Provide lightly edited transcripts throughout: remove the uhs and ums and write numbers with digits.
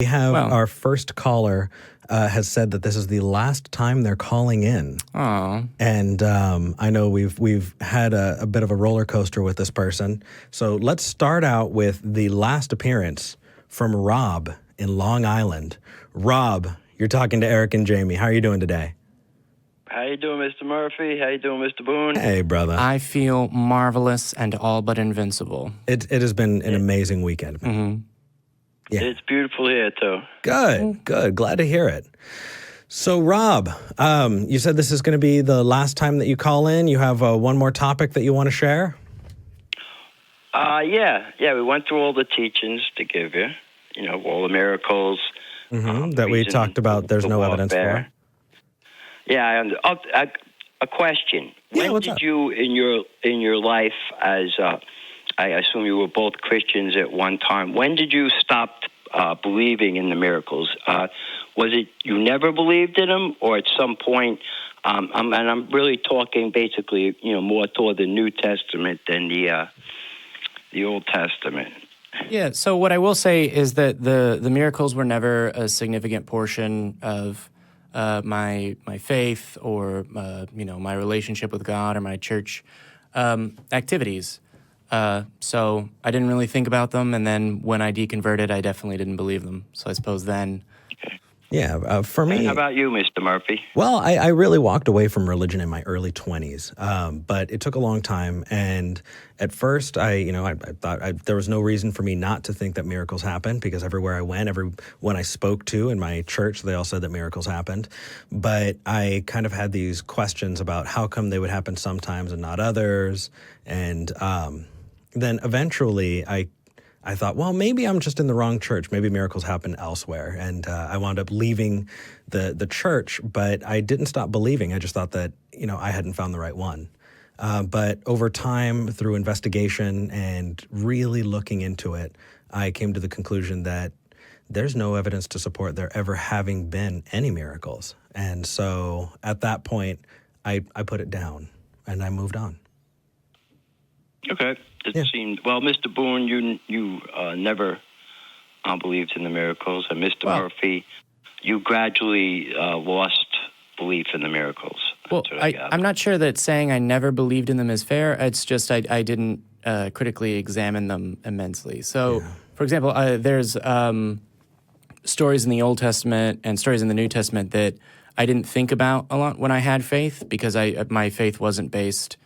We have our first caller has said that this is the last time they're calling in. Oh. And I know we've had a bit of a roller coaster with this person. So let's start out with the last appearance from Rob in Long Island. Rob, you're talking to Eric and Jamie. How are you doing today? How you doing, Mr. Murphy? How you doing, Mr. Boone? Hey, brother. I feel marvelous and all but invincible. It has been an amazing weekend. Mm-hmm. Yeah. It's beautiful here, too. Good. Glad to hear it. So, Rob, you said this is going to be the last time that you call in. You have one more topic that you want to share? Yeah. We went through all the teachings to give you, all the miracles. That we talked about there's no evidence for. Yeah, and a question. Yeah, when did you, in your life as, I assume you were both Christians at one time, when did you stop believing in the miracles? Was it you never believed in them, or at some point, and I'm really talking basically, more toward the New Testament than the Old Testament? Yeah, so what I will say is that the miracles were never a significant portion of my faith or my relationship with God or my church activities. So I didn't really think about them, and then when I deconverted, I definitely didn't believe them. So I suppose then. Yeah, for me. And how about you, Mr. Murphy? Well, I really walked away from religion in my early 20s, but it took a long time. And at first, I thought there was no reason for me not to think that miracles happened, because everywhere I went, everyone I spoke to in my church, they all said that miracles happened. But I kind of had these questions about how come they would happen sometimes and not others. And then eventually I thought, well, maybe I'm just in the wrong church. Maybe miracles happen elsewhere. And I wound up leaving the church, but I didn't stop believing. I just thought that, I hadn't found the right one. But over time, through investigation and really looking into it, I came to the conclusion that there's no evidence to support there ever having been any miracles. And so at that point, I put it down and I moved on. Okay. It seemed, well, Mr. Boone, you never believed in the miracles, and Mr. Murphy, you gradually lost belief in the miracles. Well, I'm not sure that saying I never believed in them is fair. It's just I didn't critically examine them immensely. So, for example, there's stories in the Old Testament and stories in the New Testament that I didn't think about a lot when I had faith, because my faith wasn't based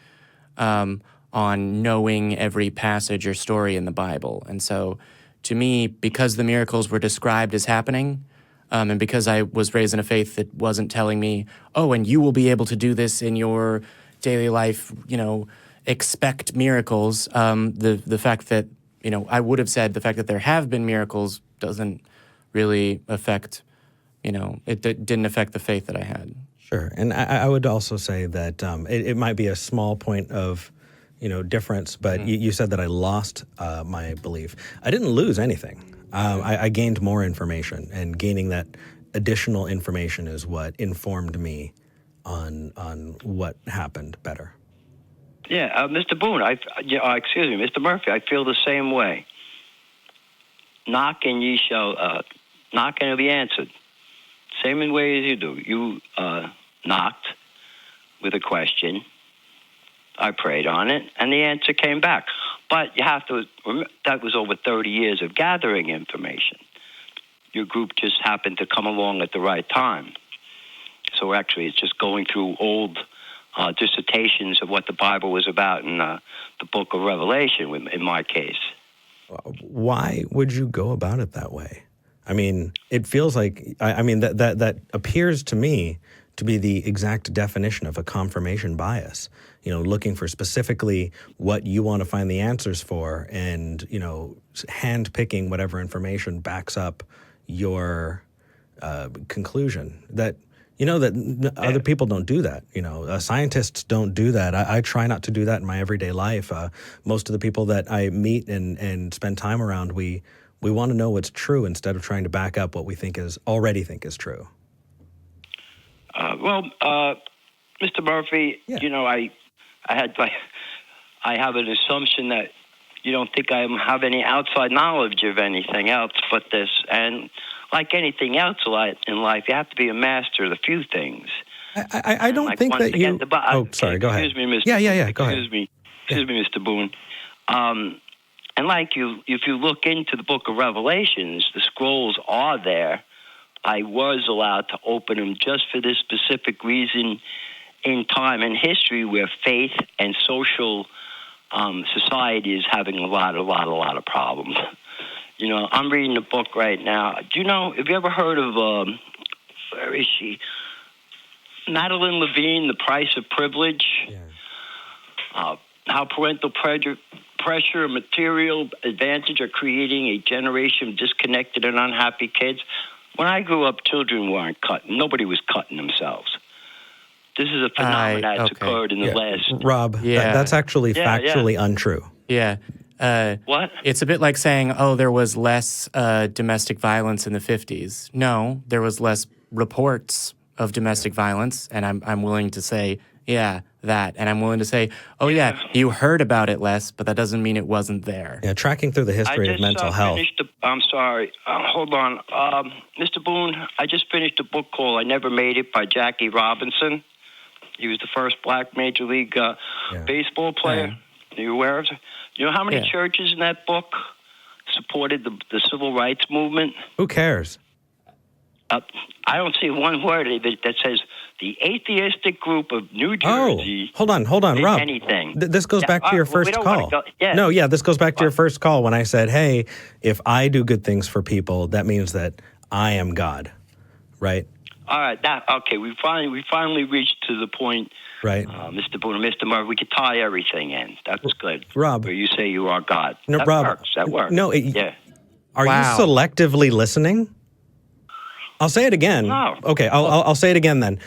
on knowing every passage or story in the Bible. And so, to me, because the miracles were described as happening, and because I was raised in a faith that wasn't telling me, oh, and you will be able to do this in your daily life, expect miracles, the fact that, I would have said the fact that there have been miracles doesn't really affect, it didn't affect the faith that I had. Sure. And I would also say that it might be a small point of difference, but you said that I lost my belief. I didn't lose anything. I gained more information, and gaining that additional information is what informed me on what happened better. Yeah, Mr. Boone, excuse me, Mr. Murphy, I feel the same way. Knock and ye shall, knock and it'll be answered. Same in way as you do. You knocked with a question. I prayed on it, and the answer came back. But you have to remember, that was over 30 years of gathering information. Your group just happened to come along at the right time. So actually, it's just going through old dissertations of what the Bible was about in the book of Revelation, in my case. Why would you go about it that way? I mean, it feels like, that appears to me to be the exact definition of a confirmation bias. Looking for specifically what you want to find the answers for, and, hand-picking whatever information backs up your conclusion. That, other people don't do that. Scientists don't do that. I try not to do that in my everyday life. Most of the people that I meet and spend time around, we want to know what's true instead of trying to back up what we already think is true. Mr. Murphy, I have an assumption that you don't think I have any outside knowledge of anything else but this. And like anything else in life, you have to be a master of a few things. I don't think that you... sorry, go ahead. Excuse me, Mr. Yeah, go ahead. Excuse me, Mr. Boone. And if you look into the book of Revelations, the scrolls are there. I was allowed to open them just for this specific reason in time and history where faith and social society is having a lot of problems. I'm reading a book right now. Have you ever heard of, where is she? Madeline Levine, The Price of Privilege. Yeah. How parental pressure and material advantage are creating a generation of disconnected and unhappy kids. When I grew up, children weren't cutting. Nobody was cutting themselves. This is a phenomenon that's occurred in the last... Rob, that's actually factually untrue. Yeah. What? It's a bit like saying, there was less domestic violence in the 50s. No, there was less reports of domestic violence, and I'm willing to say, that. And I'm willing to say, you heard about it less, but that doesn't mean it wasn't there. Yeah, tracking through the history of mental health. I'm sorry. Hold on. Mr. Boone, I just finished a book called I Never Made It by Jackie Robinson. He was the first black Major League baseball player. Are you aware of it? You know how many churches in that book supported the civil rights movement? Who cares? I don't see one word that says the atheistic group of New Jersey. Oh, hold on, Rob. Anything. This goes back to your first call. This goes back to your first call when I said, hey, if I do good things for people, that means that I am God, right? All right. We finally reached to the point, right? Mr. Boone and Mr. Murphy, we could tie everything in. That's good. Rob. Where you say you are God. No, that Rob. Works. That works. No, Are you selectively listening? I'll say it again. No. Okay, I'll say it again then.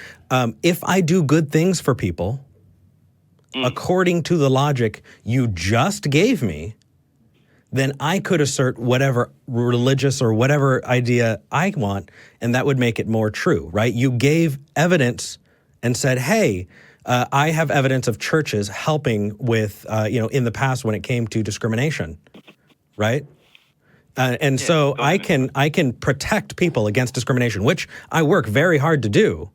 If I do good things for people, according to the logic you just gave me, then I could assert whatever religious or whatever idea I want, and that would make it more true, right? You gave evidence and said, hey, I have evidence of churches helping with, in the past when it came to discrimination, right? So I can protect people against discrimination, which I work very hard to do.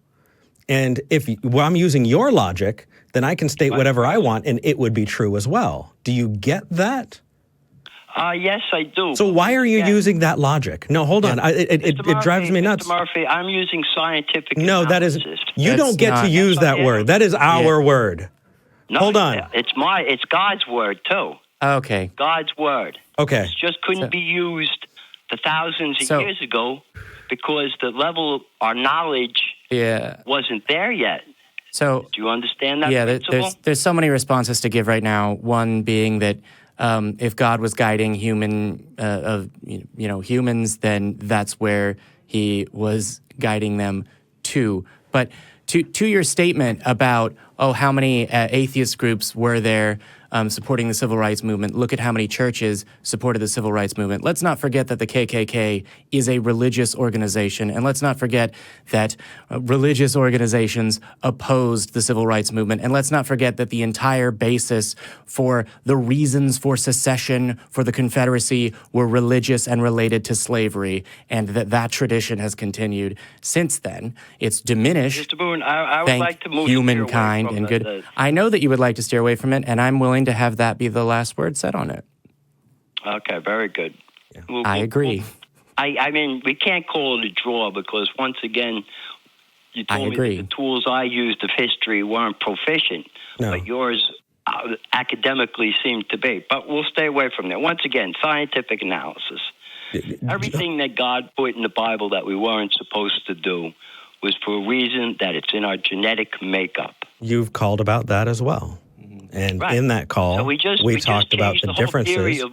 And if I'm using your logic, then I can state whatever I want, and it would be true as well. Do you get that? Yes, I do. So why are you using that logic? No, hold on. It drives me nuts. Mr. Murphy, I'm using scientific analysis. No, that is... You don't get to use that word. That is our word. No, hold on. It's God's word, too. Okay. God's word. Okay. It just couldn't be used the thousands of years ago because the level of our knowledge wasn't there yet. So do you understand that principle? There's so many responses to give right now. One being that if God was guiding humans, then that's where he was guiding them to. But to your statement about, how many atheist groups were there supporting the civil rights movement, look at how many churches supported the civil rights movement. Let's not forget that the KKK is a religious organization, and let's not forget that religious organizations opposed the civil rights movement, and let's not forget that the entire basis for the reasons for secession for the Confederacy were religious and related to slavery, and that tradition has continued since then. It's diminished. Mr. Boone, I would like to move humankind and good. I know that you would like to steer away from it, and I'm willing to have that be the last word said on it. Okay, very good. Yeah. I agree. I mean, we can't call it a draw because, once again, you told me that the tools I used of history weren't proficient, but yours academically seemed to be. But we'll stay away from that. Once again, scientific analysis. Everything that God put in the Bible that we weren't supposed to do was for a reason that it's in our genetic makeup. You've called about that as well. And in that call, so we talked about the differences. Whole theory of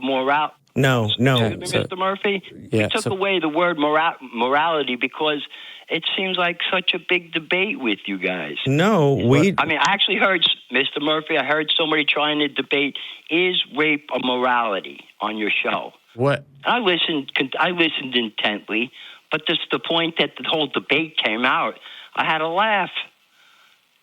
No. Mr. Murphy, we took away the word morality because it seems like such a big debate with you guys. No, I actually heard, Mr. Murphy, I heard somebody trying to debate, is rape a morality on your show? What? I listened intently, but just the point that the whole debate came out, I had a laugh.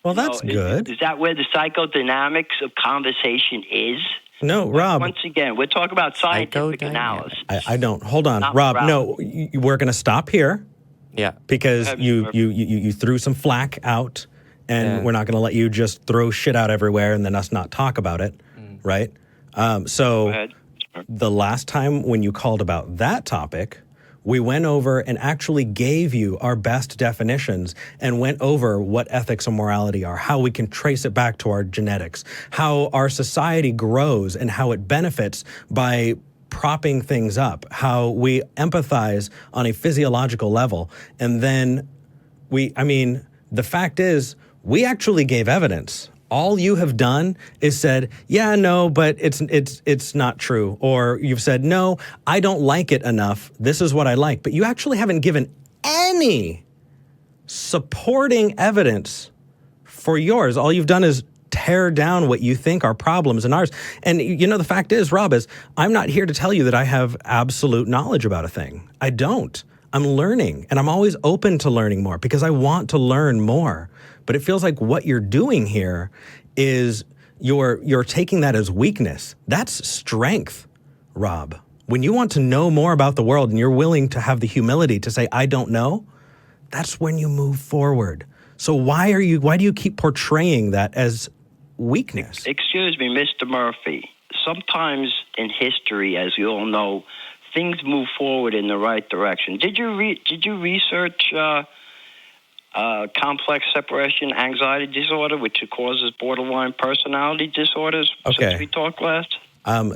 Well, that's good. Is that where the psychodynamics of conversation is? No, Rob. Once again, we're talking about scientific analysis. I don't. Hold on, Not Rob. morality. No, we're going to stop here. Yeah. Because Go ahead, you, Mr. you threw some flack out, and we're not going to let you just throw shit out everywhere and then us not talk about it, right? Go So ahead. the last time when you called about that topic, we went over and actually gave you our best definitions and went over what ethics and morality are, how we can trace it back to our genetics, how our society grows and how it benefits by propping things up, how we empathize on a physiological level. And then the fact is, we actually gave evidence. All you have done is said, yeah, no, but it's not true. Or you've said, no, I don't like it enough. This is what I like. But you actually haven't given any supporting evidence for yours. All you've done is tear down what you think are problems in ours. And the fact is, Rob, I'm not here to tell you that I have absolute knowledge about a thing. I don't. I'm learning, and I'm always open to learning more because I want to learn more. But it feels like what you're doing here is you're taking that as weakness. That's strength, Rob. When you want to know more about the world and you're willing to have the humility to say, I don't know, that's when you move forward. So why do you keep portraying that as weakness? Excuse me, Mr. Murphy. Sometimes in history, as you all know, things move forward in the right direction. Did you research complex separation anxiety disorder, which causes borderline personality disorders? Okay. Since we talked last.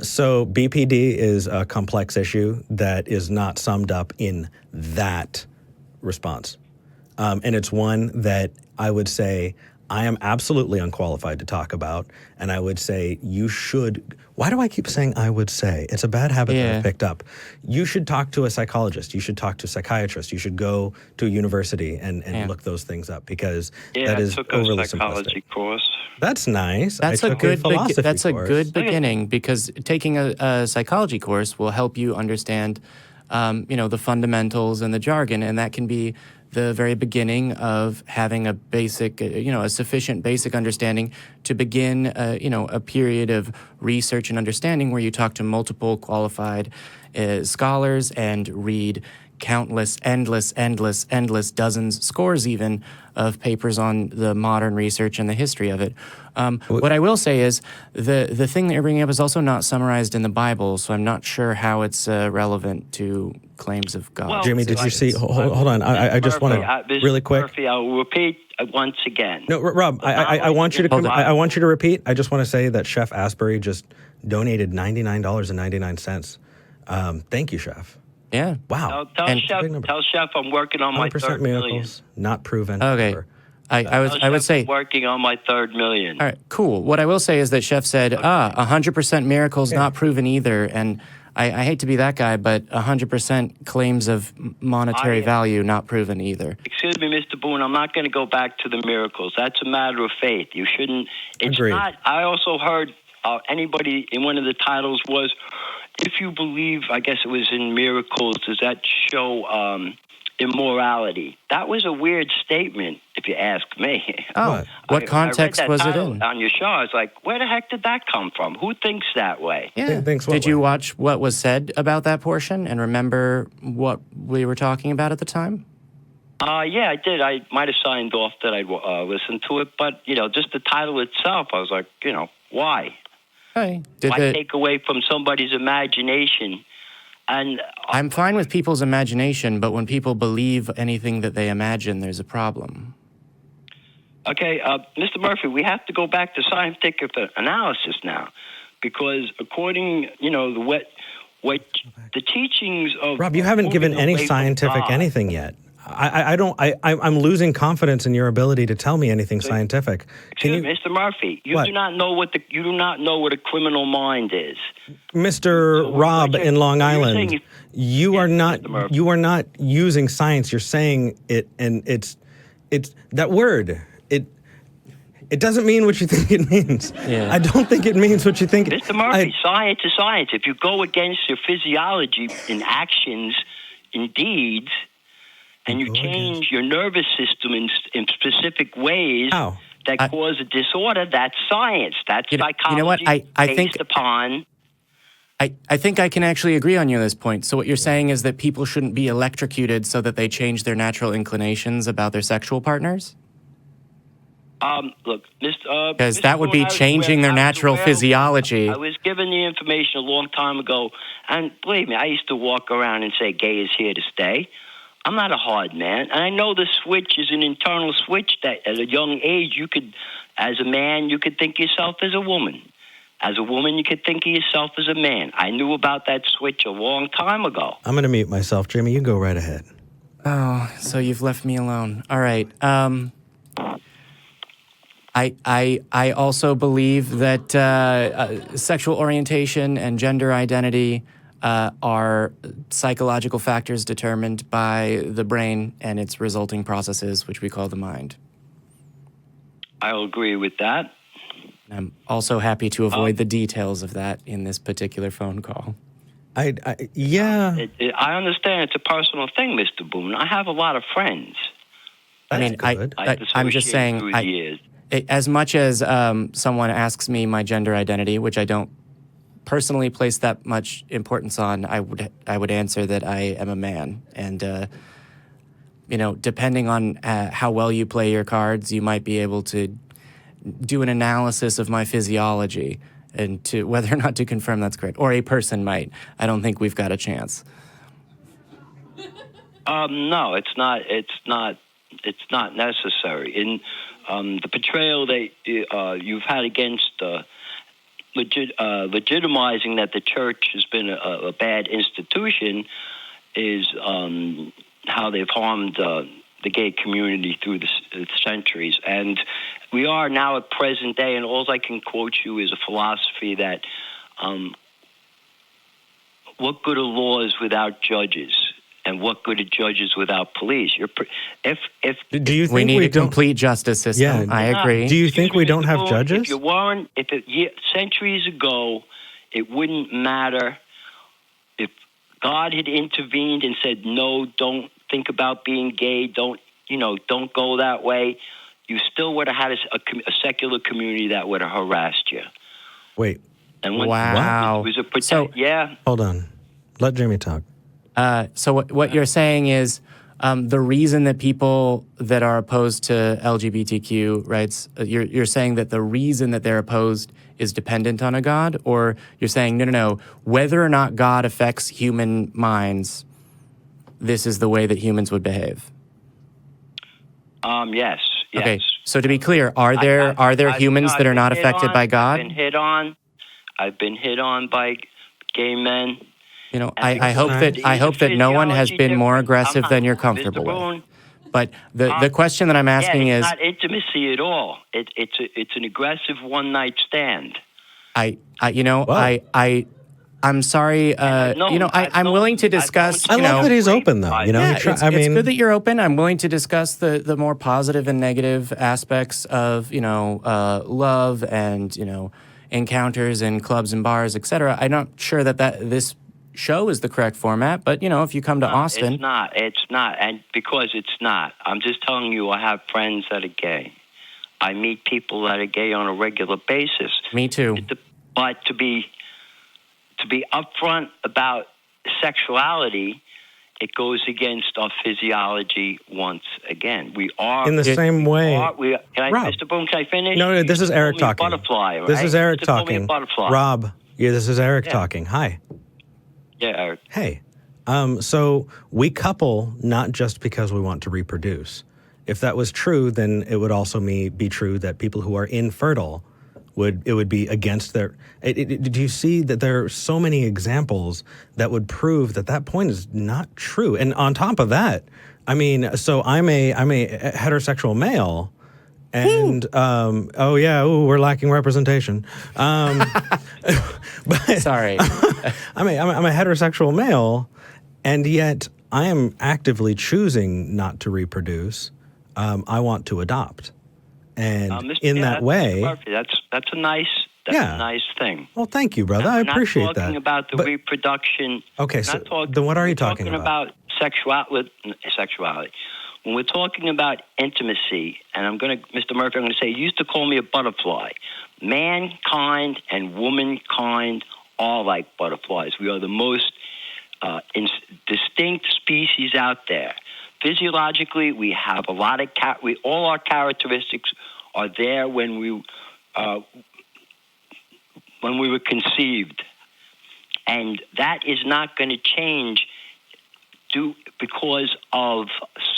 So BPD is a complex issue that is not summed up in that response. And it's one that I would say I am absolutely unqualified to talk about. And I would say you should. Why do I keep saying I would say? It's a bad habit that I've picked up. You should talk to a psychologist. You should talk to a psychiatrist. You should go to a university and look those things up because that is overly simplistic. I took a psychology course. That's nice. That's a good beginning because taking a psychology course will help you understand, the fundamentals and the jargon, and that can be the very beginning of having a basic, a sufficient basic understanding to begin, a period of research and understanding where you talk to multiple qualified scholars and read countless, endless dozens, scores even, of papers on the modern research and the history of it. What I will say is the thing that you're bringing up is also not summarized in the Bible, so I'm not sure how it's relevant to claims of God. Well, Jimmy, did you see? Hold on. I just want to really quick. Murphy, I'll repeat once again. No, Rob, I want you to I want you to repeat. I just want to say that Chef Asbury just donated $99.99. Thank you, Chef. Yeah. Wow. Tell Chef I'm working on my third miracles, million. Not proven. Okay. I would say I'm working on my third million. All right, cool. What I will say is that Chef said, 100% miracles not proven either. And I hate to be that guy, but 100% claims of monetary value not proven either. Excuse me, Mr. Boone, I'm not going to go back to the miracles. That's a matter of faith. You shouldn't. It's Agreed. not. I also heard anybody in one of the titles was, if you believe, I guess it was in miracles, does that show immorality? That was a weird statement, if you ask me. Oh, what context was it in? On your show, I was like, where the heck did that come from? Who thinks that way? Yeah. Did you watch what was said about that portion and remember what we were talking about at the time? Yeah, I did. I might have signed off that I'd listen to it, but, just the title itself, I was like, why? Hey, why take away from somebody's imagination? And I'm fine with people's imagination, but when people believe anything that they imagine, there's a problem. Okay, Mr. Murphy, we have to go back to scientific analysis now, because according, the teachings of Rob, you haven't given any scientific anything yet. I'm losing confidence in your ability to tell me anything scientific. Excuse me, Mr. Murphy, you do not know what a criminal mind is. Mr. Rob in Long Island, you are not using science. You're saying it, and it's that word. It doesn't mean what you think it means. Yeah. I don't think it means what you think. Mr. Murphy, science is science. If you go against your physiology in actions, in deeds, and you change your nervous system in specific ways that cause a disorder, that's science. That's psychology. You know what? I think based upon. I think I can actually agree on you on this point. So what you're saying is that people shouldn't be electrocuted so that they change their natural inclinations about their sexual partners? Look, Mr. Because that would be changing their natural physiology. I was given the information a long time ago, and believe me, I used to walk around and say gay is here to stay. I'm not a hard man, and I know the switch is an internal switch that at a young age you could, as a man, you could think yourself as a woman. As a woman, you could think of yourself as a man. I knew about that switch a long time ago. I'm going to mute myself. Jamie, you go right ahead. Oh, so you've left me alone. All right. I also believe that sexual orientation and gender identity are psychological factors determined by the brain and its resulting processes, which we call the mind. I'll agree with that. I'm also happy to avoid the details of that in this particular phone call. Yeah. I understand it's a personal thing, Mr. Boone. I have a lot of friends. I'm just saying, through the years. As much as someone asks me my gender identity, which I don't personally place that much importance on, I would answer that I am a man. And, depending on how well you play your cards, you might be able to do an analysis of my physiology and to whether or not to confirm that's correct. Or a person might. I don't think we've got a chance. No, it's not. It's not necessary. In the portrayal that you've had against legitimizing that the church has been a bad institution is how they've harmed the gay community through the centuries. And we are now at present day, and all I can quote you is a philosophy that what good are laws without judges? And what good are judges without police? Do you think we need a complete justice system? Yeah, I agree. Do you think we don't have judges? Centuries ago, it wouldn't matter if God had intervened and said, "No, don't think about being gay. Don't go that way." You still would have had a secular community that would have harassed you. Wait. And wow. Hold on. Let Jamie talk. So what you're saying is the reason that people that are opposed to LGBTQ rights, you're saying that the reason that they're opposed is dependent on a God? Or you're saying, no, whether or not God affects human minds, this is the way that humans would behave? Yes. Okay, so to be clear, are there humans that are not affected by God? I've been hit on by gay men. I hope that no one has been more aggressive than you're comfortable with. But the question that I'm asking is, it's not intimacy at all. It's an aggressive one-night stand. I'm sorry. I'm willing to discuss. I love that he's open, though. It's good that you're open. I'm willing to discuss the more positive and negative aspects of love and encounters in clubs and bars, etc. I'm not sure that this show is the correct format, but if you come to Austin, it's not, and because it's not, I'm just telling you, I have friends that are gay. I meet people that are gay on a regular basis. Me too. But to be upfront about sexuality, it goes against our physiology once again. We are in the same way. Rob, Mr. Boone, can I finish? No, this is Eric talking. Butterfly, right? This is Eric talking. Rob, this is Eric talking. Hi. Yeah, Eric. Hey. So we couple not just because we want to reproduce. If that was true, then it would also be true that people who are infertile would be against their. Do you see that there are so many examples that would prove that point is not true? And on top of that, so I'm a heterosexual male, and we're lacking representation. But sorry, I'm a heterosexual male, and yet I am actively choosing not to reproduce. I want to adopt. And that way, that's a nice thing. Well, thank you, brother. I appreciate that. Not talking about the reproduction. Okay, so then what are you talking about? Sexuality. when we're talking about intimacy, and Mr. Murphy, I'm going to say, you used to call me a butterfly. Mankind and womankind are like butterflies. We are the most distinct species out there. Physiologically, we have a lot of all our characteristics are there when we were conceived, and that is not going to change because of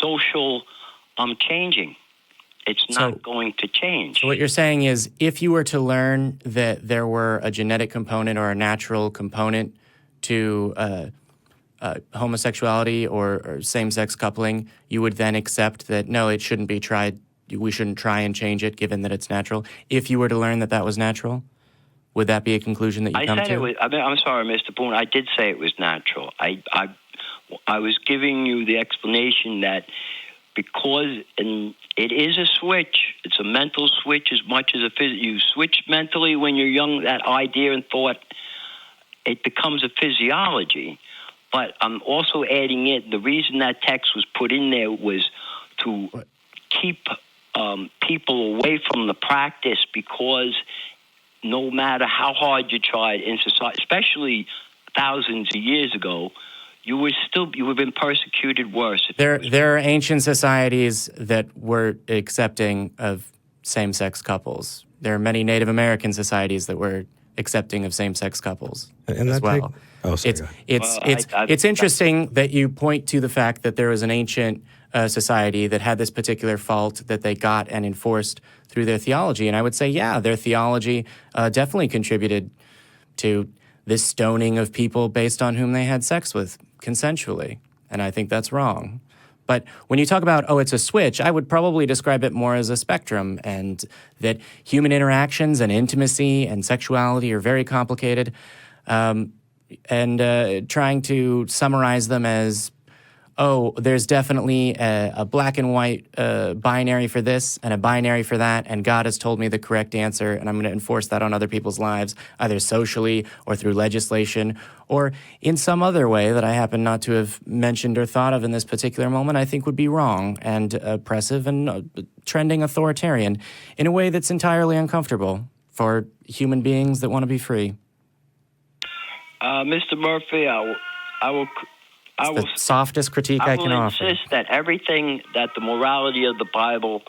social changing. It's not going to change. So what you're saying is, if you were to learn that there were a genetic component or a natural component to homosexuality or same-sex coupling, you would then accept that, no, it shouldn't be tried. We shouldn't try and change it, given that it's natural. If you were to learn that that was natural, would that be a conclusion that you come to? I'm sorry, Mr. Boone. I did say it was natural. I was giving you the explanation that because it is a switch. It's a mental switch as much as a physical. You switch mentally when you're young, that idea and thought, it becomes a physiology. But I'm also adding it, the reason that text was put in there was to keep people away from the practice, because no matter how hard you tried in society, especially thousands of years ago, you would have been persecuted worse. There are ancient societies that were accepting of same-sex couples. There are many Native American societies that were accepting of same-sex couples as well. It's interesting that you point to the fact that there was an ancient society that had this particular fault that they got and enforced through their theology. And I would say, yeah, their theology definitely contributed to this stoning of people based on whom they had sex with consensually. And I think that's wrong. But when you talk about, it's a switch, I would probably describe it more as a spectrum, and that human interactions and intimacy and sexuality are very complicated. And trying to summarize them as, there's definitely a black and white binary for this and a binary for that, and God has told me the correct answer, and I'm going to enforce that on other people's lives, either socially or through legislation or in some other way that I happen not to have mentioned or thought of in this particular moment, I think would be wrong and oppressive and trending authoritarian in a way that's entirely uncomfortable for human beings that want to be free. Mr. Murphy, I will the softest critique I can offer. I will insist that everything that the morality of the Bible,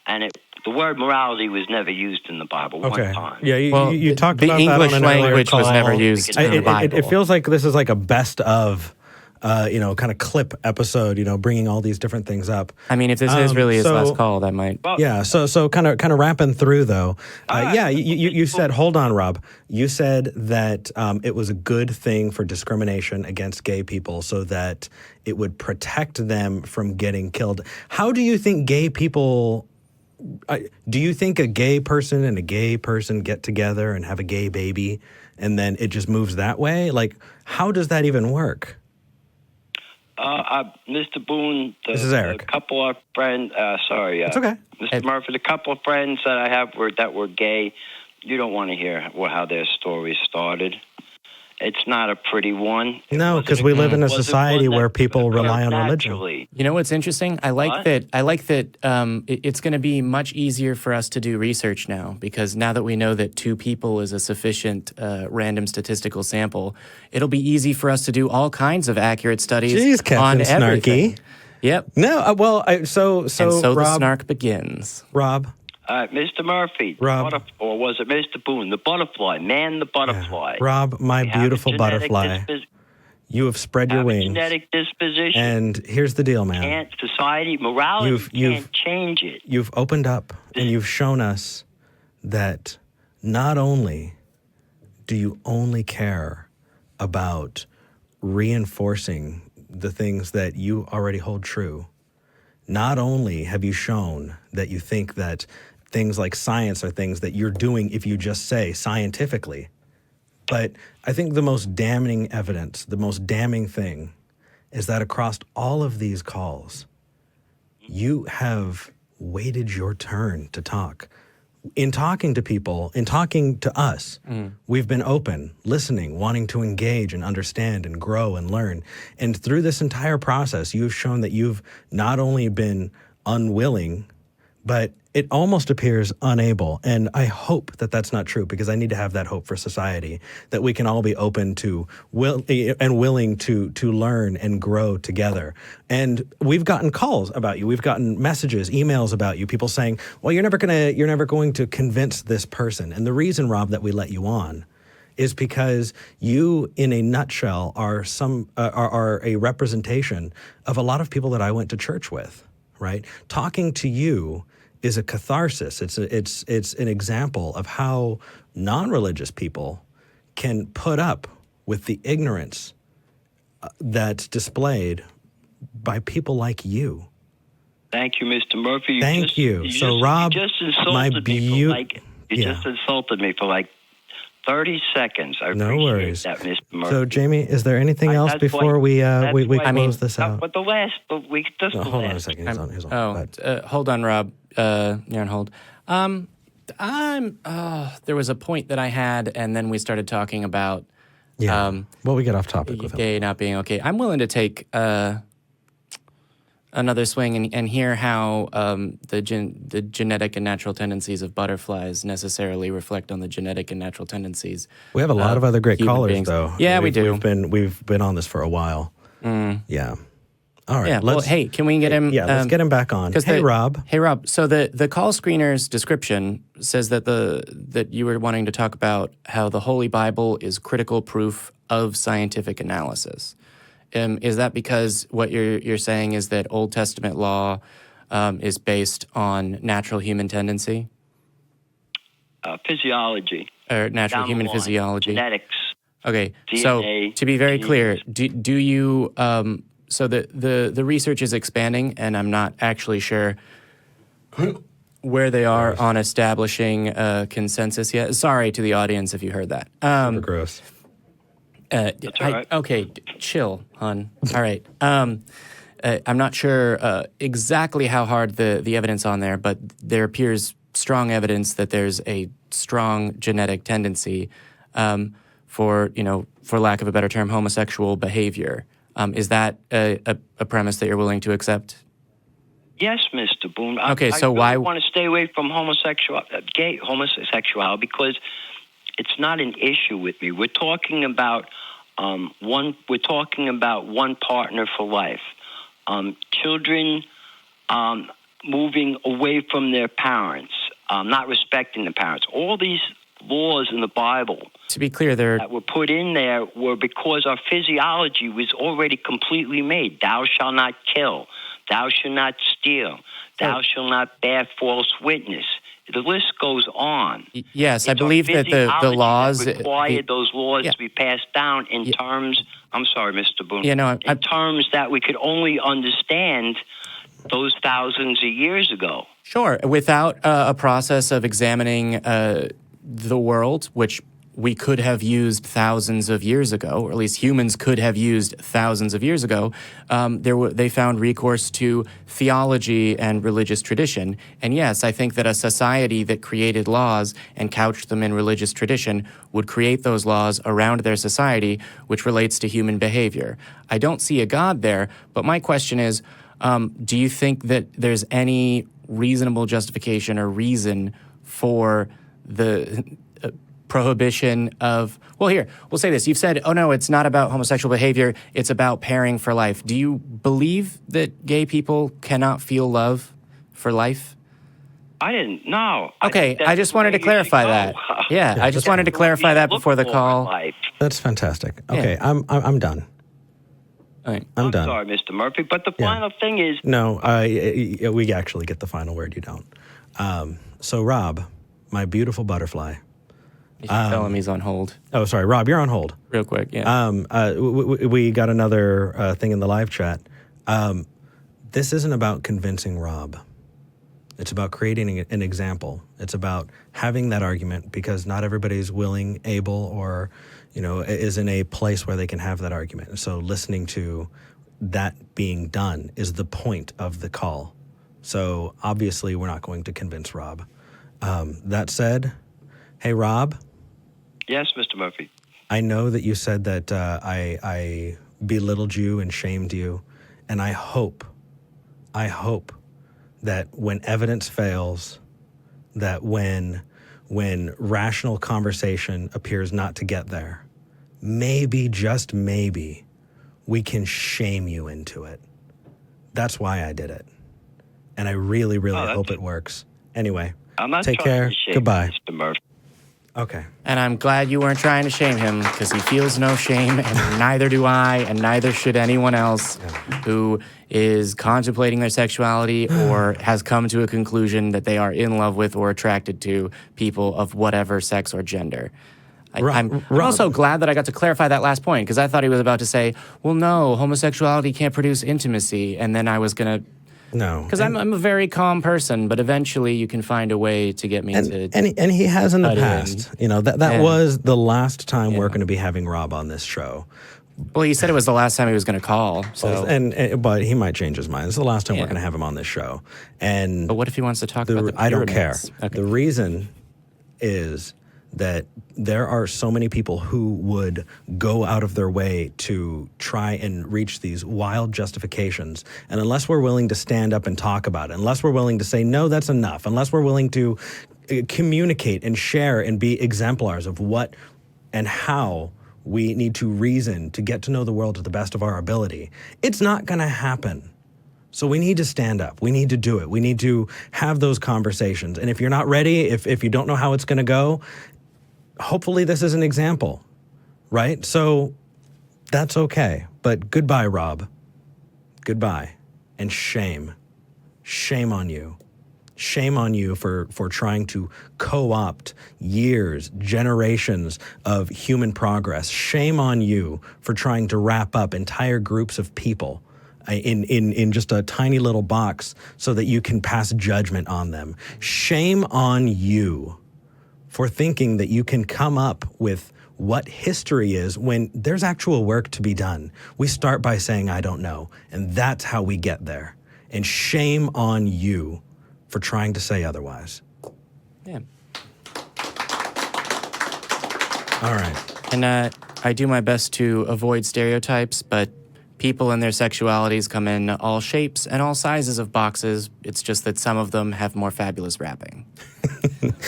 and the word morality was never used in the Bible one time. Yeah, you talked about English that on an language was never used in the Bible. It feels like this is like a best of, kind of clip episode, bringing all these different things up. I mean, if this is really his last call, that might. Well, yeah. So kind of wrapping through though. You said, hold on, Rob. You said that it was a good thing for discrimination against gay people, so that it would protect them from getting killed. How do you think gay people? Do you think a gay person and a gay person get together and have a gay baby, and then it just moves that way? Like, how does that even work? Mr. Boone, this is Eric. A couple of friends, it's okay. Mr. Murphy, the couple of friends that I have that were gay, you don't want to hear how their story started. It's not a pretty one. No, because we live in a society where people rely on religion. You know what's interesting? I like that it's going to be much easier for us to do research now, because now that we know that 2 people is a sufficient random statistical sample, it'll be easy for us to do all kinds of accurate studies on everything. Snarky. Yep. No, so and so Rob, the snark begins. Rob. Mr. Murphy, Rob, or was it Mr. Boone? The butterfly, the butterfly. Yeah. Rob, my beautiful butterfly. You have spread your wings. Genetic disposition. And here's the deal, man. Society, morality can't change it. You've opened up and you've shown us that not only do you only care about reinforcing the things that you already hold true, not only have you shown that you think that things like science are things that you're doing if you just say scientifically, but I think the most damning evidence, the most damning thing, is that across all of these calls, you have waited your turn to talk in talking to people, in talking to us, we've been open, listening, wanting to engage and understand and grow and learn. And through this entire process, you've shown that you've not only been unwilling, but it almost appears unable. And I hope that that's not true, because I need to have that hope for society, that we can all be open to and willing to learn and grow together. And we've gotten calls about you. We've gotten messages, emails about you, people saying, well, you're never going to convince this person. And the reason, Rob, that we let you on is because you, in a nutshell, are a representation of a lot of people that I went to church with, right? Talking to you is a catharsis. It's an example of how non-religious people can put up with the ignorance that's displayed by people like you. Thank you, Mr. Murphy. Thank you. So, Rob, you just insulted just insulted me for like 30 seconds. I appreciate that, Mr. Murphy. So, Jamie, is there anything else before we close this out? But hold on a second. He's on. Hold on, Rob. You're on hold. There was a point that I had, and then we started talking about we get off topic with gay not being okay. I'm willing to take another swing and hear how the genetic and natural tendencies of butterflies necessarily reflect on the genetic and natural tendencies. We have a lot of other great callers, beings. though. Yeah, we do. We've been on this for a while. Yeah. All right. Yeah. Well, hey, can we get him? Let's get him back on. Rob. Hey, Rob. So the call screener's description says that you were wanting to talk about how the Holy Bible is critical proof of scientific analysis. Is that because what you're saying is that Old Testament law is based on natural human tendency? Physiology. Or natural human physiology. Genetics. Okay. DNA, so to be very clear, do you so the research is expanding, and I'm not actually sure where they are on establishing consensus yet. Sorry to the audience if you heard that. Super gross. That's all right. Okay, chill, hon. All right. I'm not sure exactly how hard the evidence on there, but there appears strong evidence that there's a strong genetic tendency for lack of a better term, homosexual behavior. Is that a premise that you're willing to accept? Yes, Mr. Boone. Okay, I really want to stay away from homosexuality because it's not an issue with me. We're talking about one partner for life. Children moving away from their parents, not respecting the parents. All these laws in the Bible, to be clear, that were put in there were because our physiology was already completely made. Thou shalt not kill. Thou shalt not steal. Thou shalt not bear false witness. The list goes on. Yes, I believe that the laws that required those laws to be passed down in terms. I'm sorry, Mr. Boone. In terms that we could only understand those thousands of years ago. Sure, without a process of examining the world, which we could have used thousands of years ago, or at least humans could have used thousands of years ago, they found recourse to theology and religious tradition. And yes, I think that a society that created laws and couched them in religious tradition would create those laws around their society, which relates to human behavior. I don't see a God there, but my question is, do you think that there's any reasonable justification or reason for the prohibition of, well, here, we'll say this. You've said, oh, no, it's not about homosexual behavior. It's about pairing for life. Do you believe that gay people cannot feel love for life? I didn't know. Okay, I just wanted to clarify that. Yeah, I just wanted to clarify that before the call. That's fantastic. Okay, yeah. I'm done. Right. I'm done. Sorry, Mr. Murphy, but the final thing is... No, we actually get the final word. You don't. So, Rob, my beautiful butterfly... You should tell him he's on hold. Oh, sorry, Rob, you're on hold. Real quick, yeah. We got another thing in the live chat. This isn't about convincing Rob. It's about creating an example. It's about having that argument because not everybody's willing, able, or is in a place where they can have that argument. And so listening to that being done is the point of the call. So obviously we're not going to convince Rob. That said, hey, Rob. Yes, Mr. Murphy. I know that you said that I belittled you and shamed you, and I hope that when evidence fails, that when rational conversation appears not to get there, maybe, just maybe, we can shame you into it. That's why I did it. And I really, really hope it works. Anyway, I'm not take trying care. to shame Goodbye. Mr. Murphy. Okay. And I'm glad you weren't trying to shame him, because he feels no shame, and neither do I, and neither should anyone else who is contemplating their sexuality or has come to a conclusion that they are in love with or attracted to people of whatever sex or gender. I'm also glad that I got to clarify that last point, because I thought he was about to say, well, no, homosexuality can't produce intimacy, and then I was going to... No. Because I'm a very calm person, but eventually you can find a way to get me to... And he has in the past. You know, that was the last time we're Yeah. going to be having Rob on this show. Well, he said it was the last time he was going to call, so... But he might change his mind. It's the last time we're Yeah. going to have him on this show. And But what if he wants to talk about the I don't care. pyramids? Okay. The reason is that there are so many people who would go out of their way to try and reach these wild justifications. And unless we're willing to stand up and talk about it, unless we're willing to say, no, that's enough, unless we're willing to communicate and share and be exemplars of what and how we need to reason to get to know the world to the best of our ability, it's not going to happen. So we need to stand up. We need to do it. We need to have those conversations. And if you're not ready, if you don't know how it's going to go, hopefully this is an example, right? So that's okay. But goodbye, Rob. Goodbye. And shame. Shame on you. Shame on you for trying to co-opt years, generations of human progress. Shame on you for trying to wrap up entire groups of people in just a tiny little box so that you can pass judgment on them. Shame on you for thinking that you can come up with what history is when there's actual work to be done. We start by saying, I don't know, and that's how we get there. And shame on you for trying to say otherwise. Yeah. All right. And I do my best to avoid stereotypes, but people and their sexualities come in all shapes and all sizes of boxes. It's just that some of them have more fabulous wrapping.